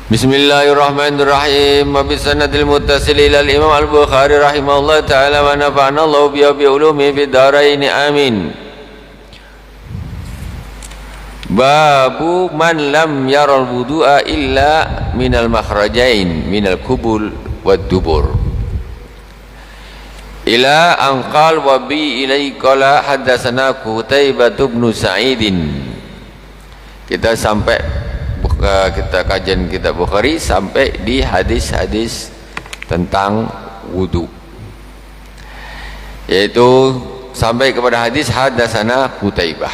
Bismillahirrahmanirrahim. Wa bisanadil muttasil ila al-Imam Al-Bukhari rahimahullah ta'ala wa nafa'ana Allah bi ulumi fid dharain amin. Babu man lam yaral wudu'a illa minal makhrajain minal kubul wad dubur. Ila anqal wa bi ilai qala haddatsana Qutaibah bin Sa'idin. Kita sampai kita kajian kitab Bukhari sampai di hadis-hadis tentang wudu, yaitu sampai kepada hadis haddatsana Qutaibah.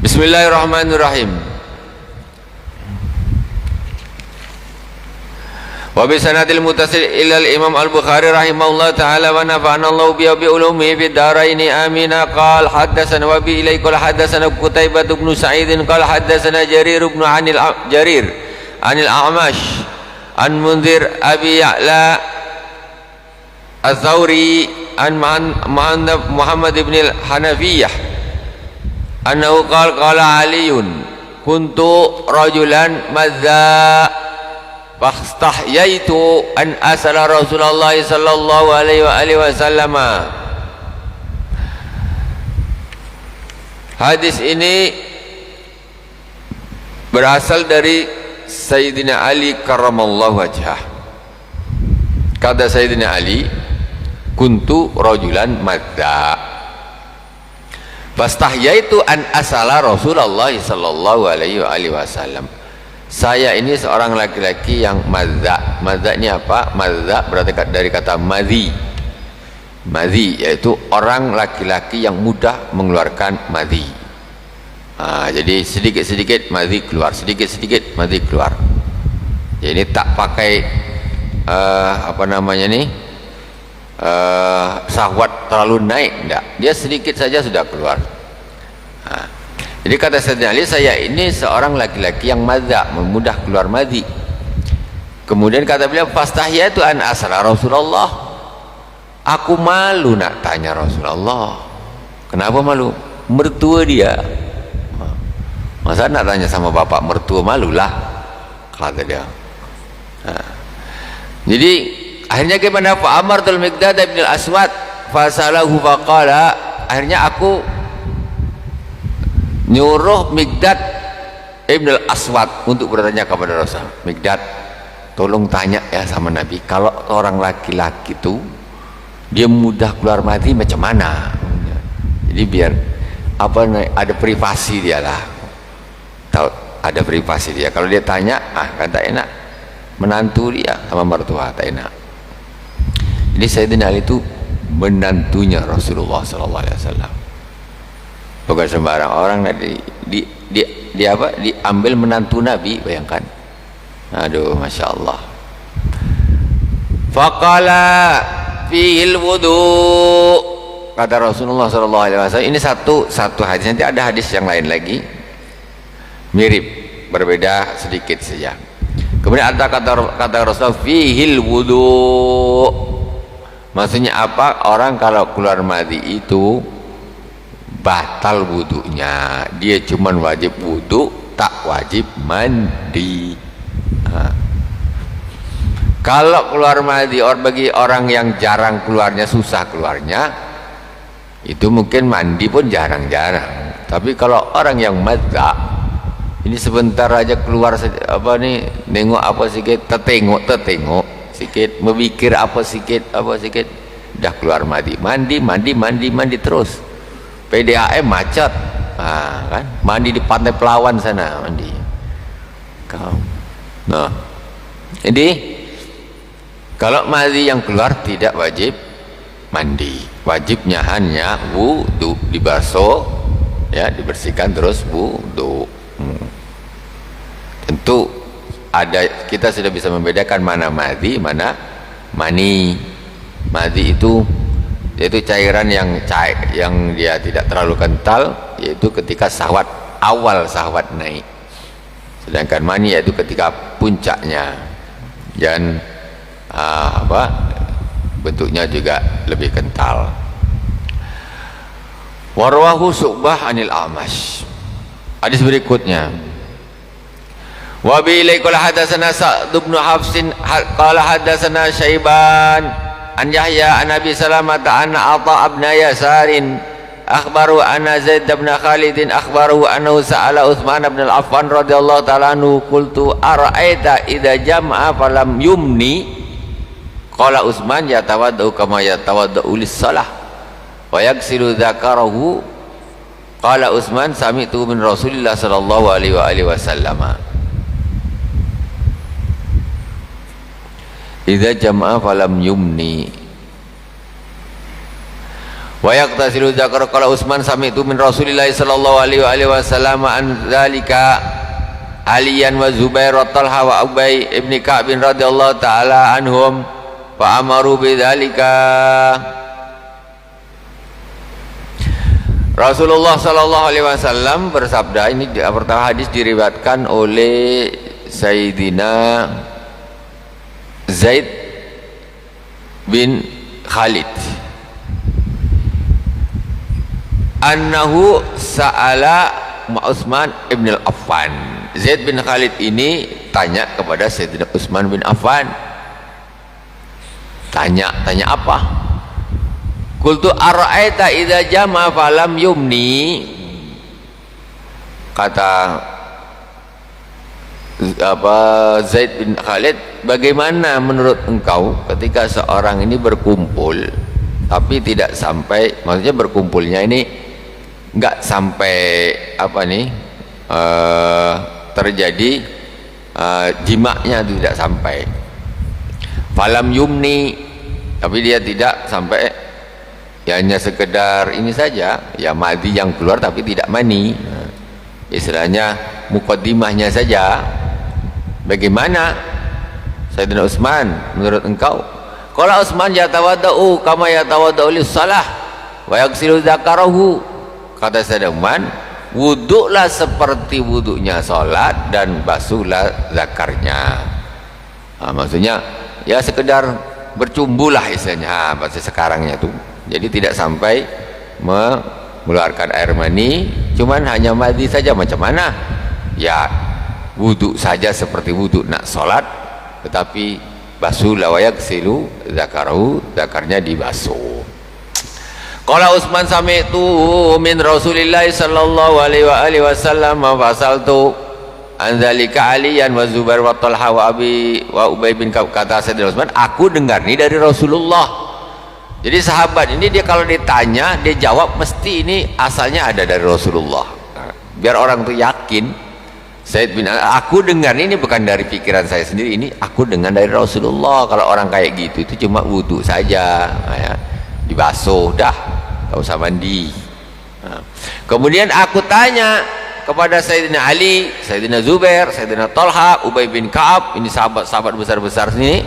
Bismillahirrahmanirrahim. Wa bi sanadil muttasil ila al-Imam Al-Bukhari rahimahullah ta'ala wa nafa'ana Allah bi ulumi fid dharain amin. Qala haddatsana wa bi ilaika haddatsana Qutaibah bin Sa'id qala haddatsana Jarir bin Jarir anil A'mash an Munzir Abi Ya'la Ats-Tsauri an Muhammad ibn al-Hanafiyah annahu qala Aliun kuntu rajulan madza fastahyaitu an asala Rasulullah sallallahu alaihi wasallam. Hadis ini berasal dari Sayyidina Ali karramallahu wajhah. Kata Sayyidina Ali, kuntu rajulan madza fastahyaitu an asala Rasulullah sallallahu alaihi wasallam. Saya ini seorang laki-laki yang madza. Madza ini apa? Madza berarti dari kata madhi. Madhi yaitu orang laki-laki yang mudah mengeluarkan madhi. Jadi sedikit-sedikit madhi keluar, sedikit-sedikit madhi keluar. Jadi ini tak pakai syahwat terlalu naik, enggak. Dia sedikit saja sudah keluar. Jadi kata Sayyidina Ali, saya ini seorang laki-laki yang madza, mudah keluar madhi. Kemudian kata beliau, fastahyatu an asra Rasulullah. Aku malu nak tanya Rasulullah. Kenapa malu? Mertua dia. Masa nak tanya sama bapak mertua, malulah, kata dia. Jadi akhirnya gimana? Fa amartul Miqdad bin al-Aswad fasalahu faqala, akhirnya aku nyuruh Miqdad ibn al-Aswad untuk bertanya kepada Rasul. Miqdad, tolong tanya ya sama Nabi, kalau orang laki-laki itu dia mudah keluar madhi macam mana? Jadi biar ada privasi dia lah. Tahu, ada privasi dia. Kalau dia tanya, kan tak enak. Menantu dia sama mertua tak enak. Jadi Sayyidina Ali itu menantunya Rasulullah SAW. Bukan sembarang orang diambil menantu Nabi, bayangkan. Aduh, masya Allah. Faqala fihil wudu, kata Rasulullah SAW. Ini satu hadis. Nanti ada hadis yang lain lagi mirip, berbeda sedikit saja. Kemudian ada kata Rasulullah fihil wudu, maksudnya apa? Orang kalau keluar madhi itu batal wudunya, dia cuman wajib wudu, tak wajib mandi. Kalau keluar madhi bagi orang yang jarang keluarnya, susah keluarnya, itu mungkin mandi pun jarang-jarang. Tapi kalau orang yang madza, ini sebentar aja keluar nengok apa sedikit, tetengok sedikit, memikir apa sedikit, dah keluar mandi terus. PDAM macet, kan? Mandi di Pantai Pelawan sana, mandi. Nah, jadi kalau madhi yang keluar tidak wajib mandi, wajibnya hanya wudu, dibasuh, ya, dibersihkan terus wudu. Tentu kita sudah bisa membedakan mana madhi, mana mani. Madhi itu yaitu cairan yang dia tidak terlalu kental, yaitu ketika awal syahwat naik. Sedangkan mani yaitu ketika puncaknya, dan bentuknya juga lebih kental. Warwahu Syu'bah anil A'mash. Hadis berikutnya, Wa bi ilai qala hadatsana Sa'd bin Hafsin qala hadatsana Syaiban an Yahya an Abi Salamah anna Atha ibn Yasarin akhbaru anna Zaid bin Khalid akhbaru annahu sa'ala Utsman bin Affan radhiyallahu ta'ala anhu qultu ara'aita idza jama'a falam yumni qala Utsman yatawaddau kama yatawaddau lis-shalah wa yaghsilu dzakarahu qala Utsman sami'tu min Rasulillah sallallahu alaihi wa alihi wasallam idza jama'a falam yumni wa yaqtasilu dzakara qala Utsman sami'tu min Rasulillah sallallahu alaihi wasallam an dzalika Aliyan wa Zubair wa Talha wa Ubay ibn Ka'b radhiyallahu ta'ala anhum fa amaru bidzalika. Rasulullah sallallahu alaihi wasallam bersabda, ini pertama hadis diriwayatkan oleh Sayyidina Zaid bin Khalid annahu sa'ala Utsman ibn al-Affan. Zaid bin Khalid ini tanya kepada Sayyidina Utsman bin Affan. Tanya apa? Qultu ara'aita idza jama falam yumni. Kata Zaid bin Khalid, bagaimana menurut engkau ketika seorang ini berkumpul tapi tidak sampai, maksudnya berkumpulnya ini enggak sampai terjadi jimaknya tidak sampai. Falam yumni, tapi dia tidak sampai, ya hanya sekedar ini saja, ya madi yang keluar tapi tidak mani, istilahnya mukaddimahnya saja. Bagaimana Sayyidina Utsman menurut engkau? Qala Utsman yatawaddau kama yatawaddau lis-shalah wa yaghsilu dzakarahu. Kata Sayyidina Utsman, wuduklah seperti wuduknya salat dan basuhlah zakarnya. Maksudnya ya sekedar bercumbulah istilahnya, bahasa sekarangnya tuh. Jadi tidak sampai mengeluarkan air mani, cuman hanya mandi saja. Macam mana? Ya wuduk saja seperti wuduk nak salat, tetapi basuhlah wa yaghsilu dzakarahu, zakarnya dibasuh. Qala Utsman sami'tu min Rasulillah sallallahu alaihi wasallam fasaltu an dzalika Aliyan wa Zubair wa Talha wa Ubay bin Ka'b. Kata Sayyidina Utsman, aku dengar ini dari Rasulullah. Jadi sahabat ini dia kalau ditanya dia jawab mesti ini asalnya ada dari Rasulullah. Biar orang tuh yakin. Said bin aku dengar ini bukan dari pikiran saya sendiri, ini aku dengar dari Rasulullah. Kalau orang kayak gitu itu cuma wudhu saja, ya, dibasuh dah, tak usah mandi. Kemudian aku tanya kepada Sayyidina Ali, Sayyidina Zubair, Sayyidina Talha, Ubay bin Ka'ab, ini sahabat-sahabat besar-besar sini.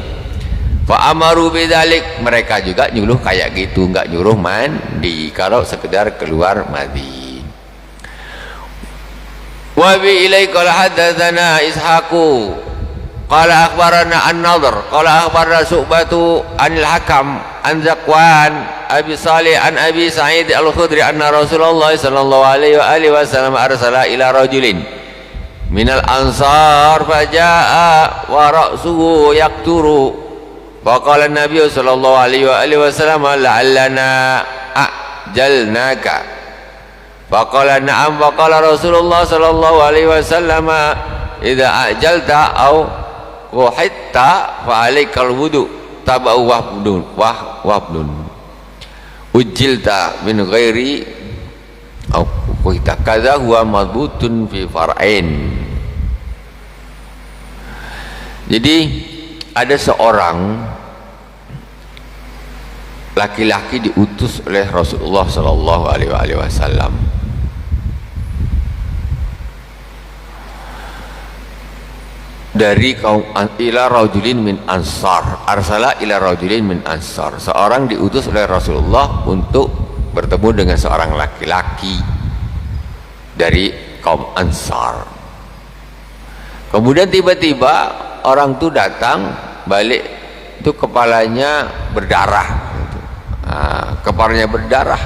Fa amaru bidzalik, mereka juga nyuruh kayak gitu, enggak nyuruh mandi kalau sekedar keluar mandi. Wa bi ilai qala hadatsana Ishaqu qala akhbarana an-Nadhr qala akhbarana Su'batu anil Hakam an Zakwan Abi Salih an Abi Sa'id al-Khudri anna Rasulullah sallallahu alaihi wasallam arsala ila rajulin minal ansar faja'a wa ra'suhu yaqturu fa qala an-nabiy sallallahu alaihi wasallam la'allana ajalnaka. Faqala na'am wa qala Rasulullah sallallahu alaihi wasallam idza ajalta au quhitta fa alaikal wudu tabau wahbdun ujilta min ghairi au quhitta kadza huwa madbutun fi far'ain. Jadi ada seorang laki-laki diutus oleh Rasulullah sallallahu alaihi wasallam dari kaum ila rajulin min ansar, arsala ila rajulin min ansar, seorang diutus oleh Rasulullah untuk bertemu dengan seorang laki-laki dari kaum Ansar. Kemudian tiba-tiba orang itu datang balik, itu kepalanya berdarah, kepalanya berdarah.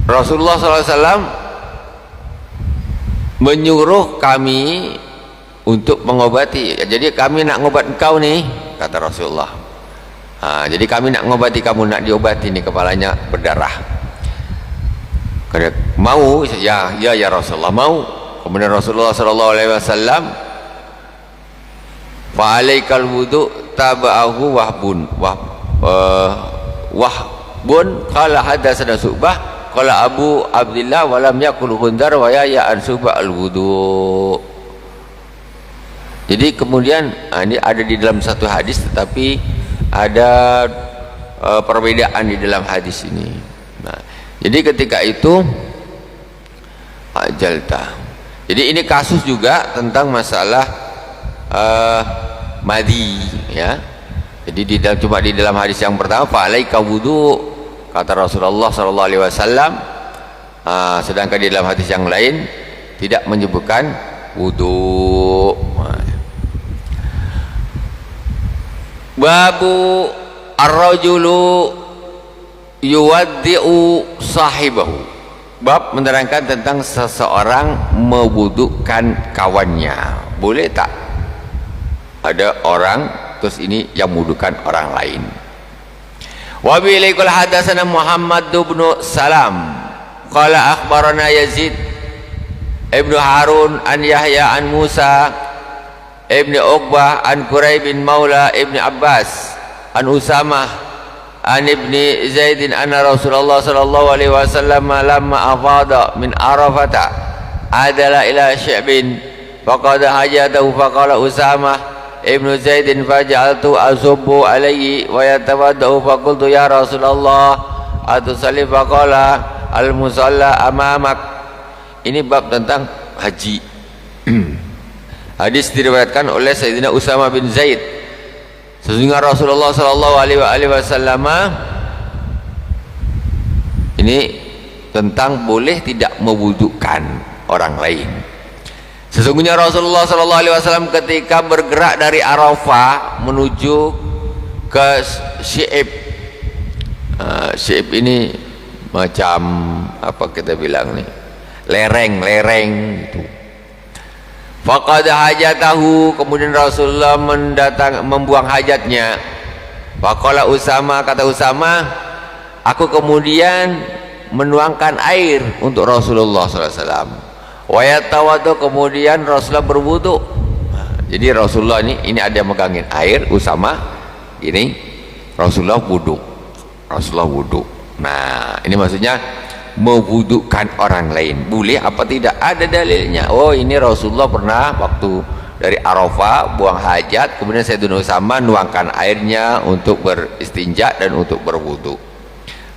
Rasulullah SAW menyuruh kami untuk mengobati. Jadi kami nak ngobat engkau nih, kata Rasulullah. Jadi kami nak ngobati kamu, nak diobati nih, kepalanya berdarah. Mau? Ya Rasulullah, mau. Kemudian Rasulullah SAW, fa'alaikal wudu taba'ahu wahbun qala hadatsana Syu'bah qala Abu Abdillah wa lam yakul Gundar wa ya an Syu'bah al-wudu. Jadi kemudian ini ada di dalam satu hadis, tetapi ada perbedaan di dalam hadis ini. Nah, jadi ketika itu ajalta. Jadi ini kasus juga tentang masalah madi, ya. Jadi cuma di dalam hadis yang pertama fa'alaika wudu, kata Rasulullah SAW, sedangkan di dalam hadis yang lain tidak menyebutkan wudu. Babu ar-rajulu yuwaddi'u sahibahu. Bab menerangkan tentang seseorang mewudukan kawannya. Boleh tak ada orang terus ini yang mewudukan orang lain? Wa bilaikul hadatsana Muhammad bin Salam qala akhbarana Yazid ibnu Harun an Yahya an Musa ibnu Uqbah an Quraib bin Maula ibnu Abbas an Usamah an ibni Zaidin anna Rasulullah sallallahu alaihi wasallam lamma afada min Arafata adala ila Sy'bin faqada hajatahu faqala Usamah ibnu Zaidin faja'altu asubbu alaihi wa yatawaddau faqultu ya Rasulullah atusalli faqala al-musalla amamak. Ini bab tentang haji. Hadis diriwayatkan oleh Sayyidina Usamah bin Zaid. Sesungguhnya Rasulullah sallallahu alaihi wasallam ini tentang boleh tidak mewudukan orang lain. Sesungguhnya Rasulullah sallallahu alaihi wasallam ketika bergerak dari Arafah menuju ke Sy'ib. Sy'ib ini macam apa kita bilang nih? Lereng-lereng itu. Faqad hajatahu, kemudian Rasulullah membuang hajatnya. Faqala Usama, kata Usama, aku kemudian menuangkan air untuk Rasulullah SAW. Wa yatawaddu, kemudian Rasulullah berwudu. Jadi Rasulullah ini ada yang megangin air, Usama ini Rasulullah wudu. Rasulullah wudu. Nah, ini maksudnya mewudukan orang lain boleh apa tidak? Ada dalilnya. Oh, ini Rasulullah pernah waktu dari Arafah buang hajat, kemudian Sayyidina Usama nuangkan airnya untuk beristinja dan untuk berwudu.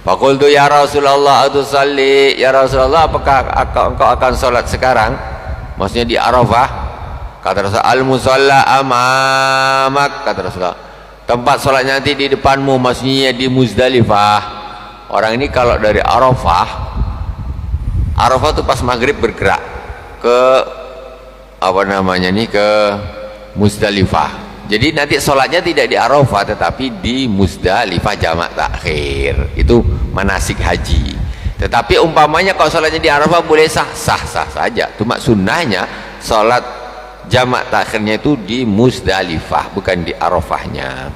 Faqultu ya Rasulullah atusalli, ya Rasulullah apakah engkau akan sholat sekarang? Maksudnya di Arafah. Kata Rasulullah, al-musalla amamak, kata Rasulullah, tempat sholatnya nanti di depanmu, maksudnya di Muzdalifah. Orang ini kalau dari Arafah itu pas maghrib bergerak ke apa namanya nih, ke Muzdalifah. Jadi nanti sholatnya tidak di Arafah tetapi di Muzdalifah jamak takhir. Itu manasik haji. Tetapi umpamanya kalau sholatnya di Arafah boleh sah saja. Cuma sunnahnya sholat jamak takhirnya itu di Muzdalifah, bukan di Arafahnya.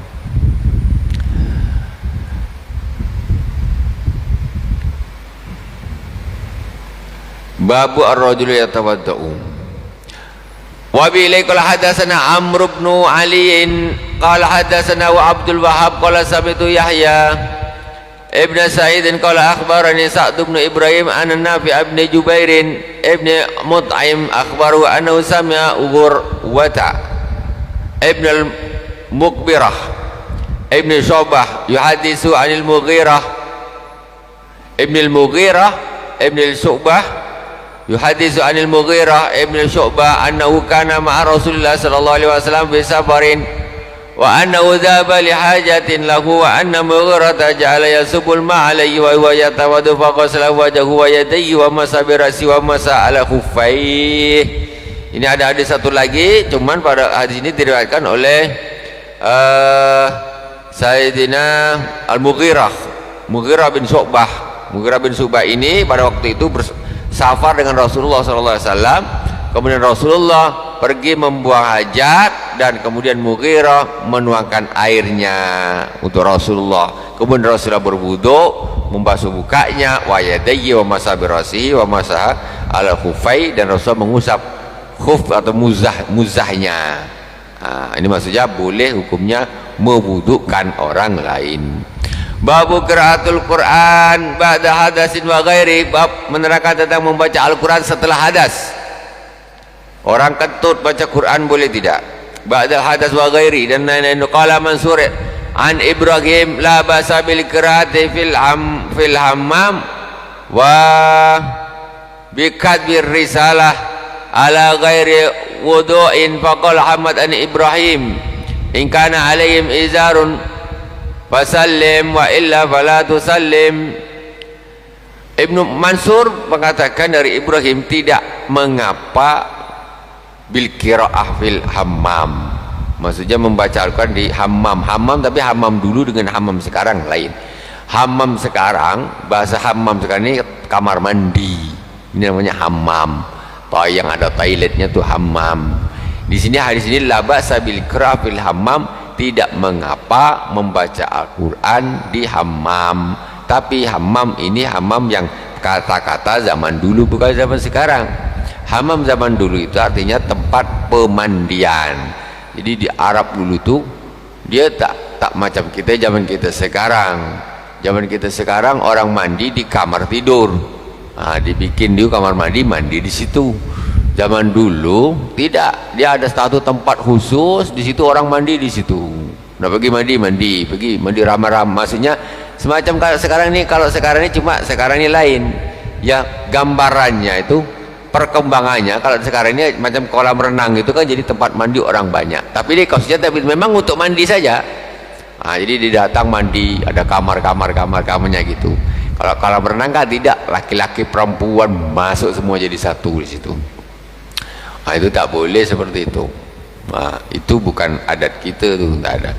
Babu ar-rajul yatawaddau. Wa bi ilaikal hadatsana Amr bin Ali qala hadatsana wa Abdul Wahhab qala sami'tu Yahya ibn Sa'id qala akhbarani Sa'd bin Ibrahim anna Nafi' ibn Jubair ibn Mut'im akhbaru annahu sami'a Urwata ibn al-Muqbirah ibn Syu'bah yuhaditsu 'anil Mughirah ibn al-Syu'bah yuhaditsu 'anil Mughirah ibn Syu'bah annahu kana ma'a Rasulillah sallallahu alaihi wasallam fi safarin wa annahu dhaba li hajatin lahu wa anna Mughirah ja'ala yasubul ma'a alayhi wa huwa yatawaddu fa ghasala wajhahu wa yadayhi wa masa bi ra'si wa masa ala khuffaihi. Ini ada hadis satu lagi, cuman pada hadis ini diriwayatkan oleh Sayyidina Al-Mughirah bin Syu'bah Mughirah bin Syu'bah ini pada waktu itu bersafar dengan Rasulullah SAW. Kemudian Rasulullah pergi membuang hajat dan kemudian Mughirah menuangkan airnya untuk Rasulullah. Kemudian Rasulullah berwudu, membasuh mukanya, wa yadayhi wa masaha bi ra'sihi wa masaha ala khufai, dan Rasulullah mengusap khuf atau muzahnya. Nah, ini maksudnya boleh hukumnya mewudukan orang lain. Babu qiraatul Quran ba'da hadasin wa ghairi, bab menerangkan tentang membaca Al-Quran setelah hadas. Orang kentut baca Quran boleh tidak? Ba'da hadas wa ghairi, dan lain-lain. Qala Mansur an Ibrahim la basa bil qiraati fil hammam wa bikadbir risalah ala ghairi wudu'in. Faqala Ahmad an Ibrahim in kana alaihim izarun fasallim wa illa fala tusallim. Ibnu Mansur mengatakan dari Ibrahim, tidak mengapa bil qiraah fil hammam, maksudnya membaca Al-Quran di hammam. Hammam, tapi hammam dulu dengan hammam sekarang lain. Hammam sekarang, bahasa hammam sekarang ini kamar mandi, ini namanya hammam. Yang ada toiletnya tuh hammam. Di sini hadis ini la ba'sa bil qiraah fil hammam, tidak mengapa membaca Al-Quran di hammam. Tapi hammam ini hammam yang kata-kata zaman dulu, bukan zaman sekarang. Hammam zaman dulu itu artinya tempat pemandian. Jadi di Arab dulu tuh dia tak macam kita zaman kita sekarang. Zaman kita sekarang orang mandi di kamar tidur. Dibikin di kamar mandi, mandi di situ. Zaman dulu tidak, dia ada satu tempat khusus di situ, orang mandi di situ. Nah, pergi mandi ramah-ramah. Maksudnya semacam kalau sekarang ini cuma sekarang ini lain. Ya, gambarannya itu, perkembangannya kalau sekarang ini macam kolam renang itu kan jadi tempat mandi orang banyak. Tapi dia khususnya memang untuk mandi saja. Jadi dia datang mandi, ada kamarnya gitu. Kalau kolam renang kan tidak, laki-laki perempuan masuk semua jadi satu di situ. Itu tak boleh seperti itu. Itu bukan adat kita tuh, tak ada.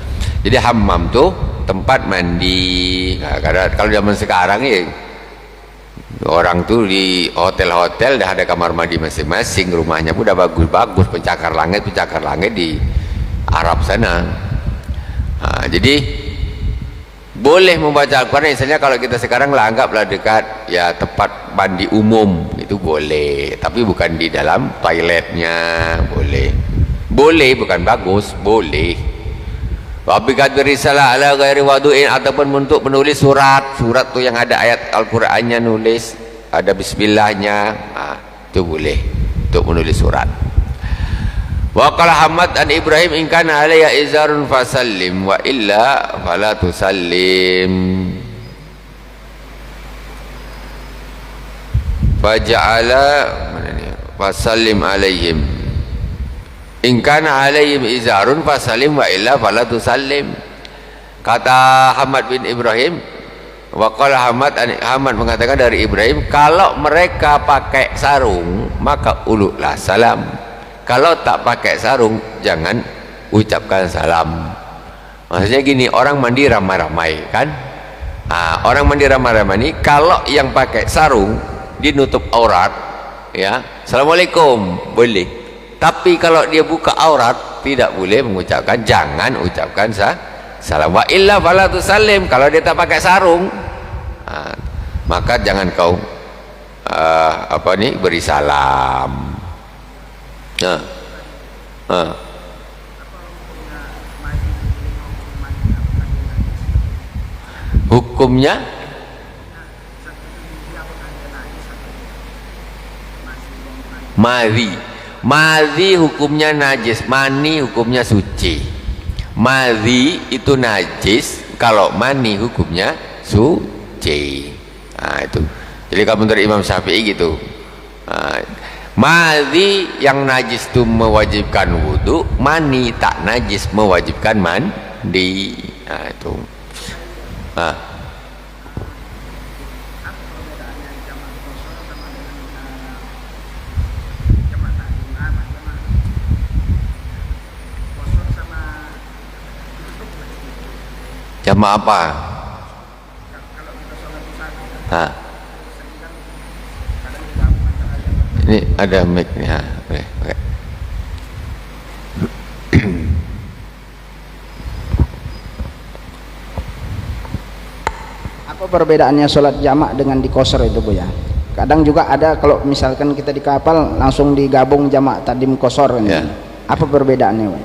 Jadi hammam tuh tempat mandi. Kalau zaman sekarang ya orang tuh di hotel-hotel dah ada kamar mandi masing-masing, rumahnya pun udah bagus-bagus, pencakar langit di Arab sana. Jadi boleh membaca Al-Quran, misalnya kalau kita sekarang lah anggaplah dekat ya tempat mandi umum, itu boleh, tapi bukan di dalam toiletnya. Boleh bukan bagus, boleh. Wabikat berisalah ala ghairi wadu'in, ataupun untuk menulis surat tuh yang ada ayat Al-Qur'annya, nulis ada bismillahnya, itu boleh untuk menulis surat. Wa qala Ahmad an Ibrahim in kana alayya izarun fasallim wa illa fala tusallim. Faja'ala fasallim alaihim. In kana alaihim izarun fasallim wa illa fala tusallim. Kata Ahmad bin Ibrahim, wa qala Ahmad mengatakan dari Ibrahim, kalau mereka pakai sarung maka uluklah salam. Kalau tak pakai sarung jangan ucapkan salam. Maksudnya gini, orang mandi ramai-ramai kan? Orang mandi ramai-ramai ini kalau yang pakai sarung dia nutup aurat, ya, assalamualaikum boleh. Tapi kalau dia buka aurat tidak boleh mengucapkan, jangan ucapkan salam. Wa illa fala tusallim, kalau dia tak pakai sarung, maka jangan kau beri salam. Hukumnya madhi hukumnya najis, mani hukumnya suci. Madhi itu najis, kalau mani hukumnya suci. Itu jadi kalau menurut Imam Syafi'i gitu. Madhi yang najis itu mewajibkan wudu, mani tak najis mewajibkan mandi. Itu jamaah apa? Nah, ini ada mic nih. Ha, boleh pakai. Apa perbedaannya sholat jamak dengan di qasar itu Bu ya? Kadang juga ada kalau misalkan kita di kapal langsung digabung jamak takdim qasar ini. Ya. Apa perbedaannya Bu?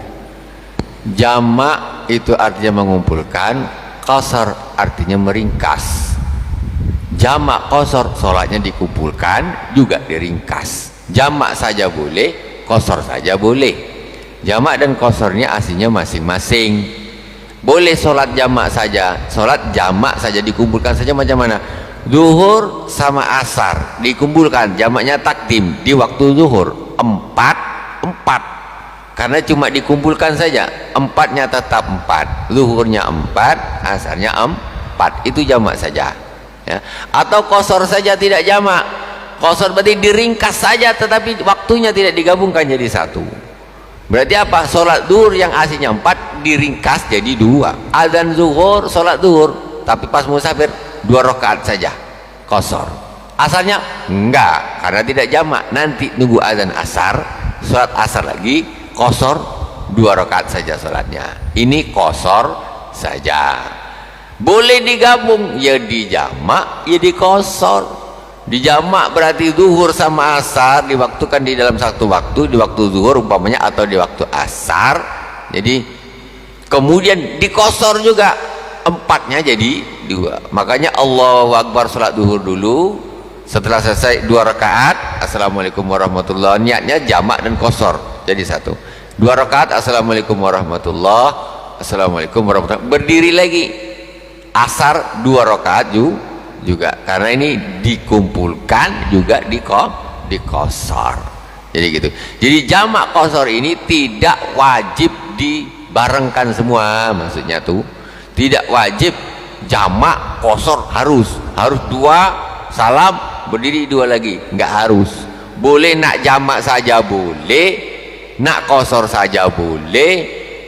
Jamak itu artinya mengumpulkan, qasar artinya meringkas. Jamak qasar sholatnya dikumpulkan juga diringkas. Jamak saja boleh, qasar saja boleh. Jamak dan qasarnya aslinya masing-masing. Boleh sholat jamak saja, sholat jamak saja dikumpulkan saja macam mana? Zuhur sama asar dikumpulkan, jamaknya takdim di waktu zuhur 4 karena cuma dikumpulkan saja, empatnya tetap 4, zuhurnya 4, asarnya 4, itu jamak saja ya. Atau qasar saja tidak jamak, qasar berarti diringkas saja tetapi waktunya tidak digabungkan jadi satu. Berarti apa? Sholat zuhur yang aslinya 4 diringkas jadi 2. Azan zuhur, sholat zuhur, tapi pas musafir 2 rakaat saja, qasar. Asalnya enggak, karena tidak jamak. Nanti nunggu azan asar, sholat asar lagi, qasar 2 rakaat saja sholatnya. Ini qasar saja. Boleh digabung, ya di jamak, ya di qasar. Di jamak berarti zuhur sama asar diwaktukan di dalam satu waktu, di waktu zuhur umpamanya atau di waktu asar. Jadi kemudian di qasar juga 4-nya jadi 2. Makanya Allahu Akbar salat zuhur dulu, setelah selesai 2 rakaat Assalamualaikum warahmatullahi, niatnya jamak dan qasar jadi satu. 2 rakaat Assalamualaikum warahmatullahi, Assalamualaikum warahmatullahi, berdiri lagi asar 2 rakaat juga karena ini dikumpulkan juga di qasar. Jadi gitu. Jadi jamak qasar ini tidak wajib dibarengkan semua, maksudnya tuh tidak wajib jamak qasar harus 2 salam berdiri 2 lagi, enggak harus. Boleh nak jamak saja boleh, nak qasar saja boleh,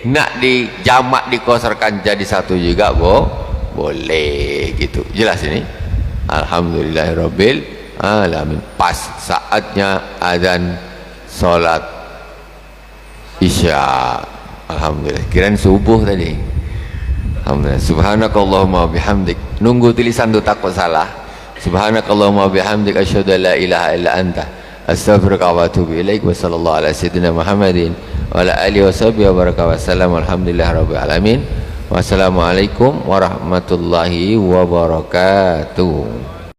nak di jamak diqasarkan jadi satu juga boleh gitu. Jelas ini? Alhamdulillahirabbil alamin. Pas saatnya azan salat isya. Alhamdulillah. Kirain subuh tadi. Alhamdulillah. Subhanakallahumma bihamdik. Nunggu tulisan tu takut salah. Subhanakallahumma bihamdik asyhadu an la ilaha illa anta astaghfiruka wa atubu ilaik. Wa sallallahu ala sayyidina Muhammadin wa ala alihi washabihi wa baraka wa sallam. Alhamdulillahirabbil alamin. Wassalamualaikum warahmatullahi wabarakatuh.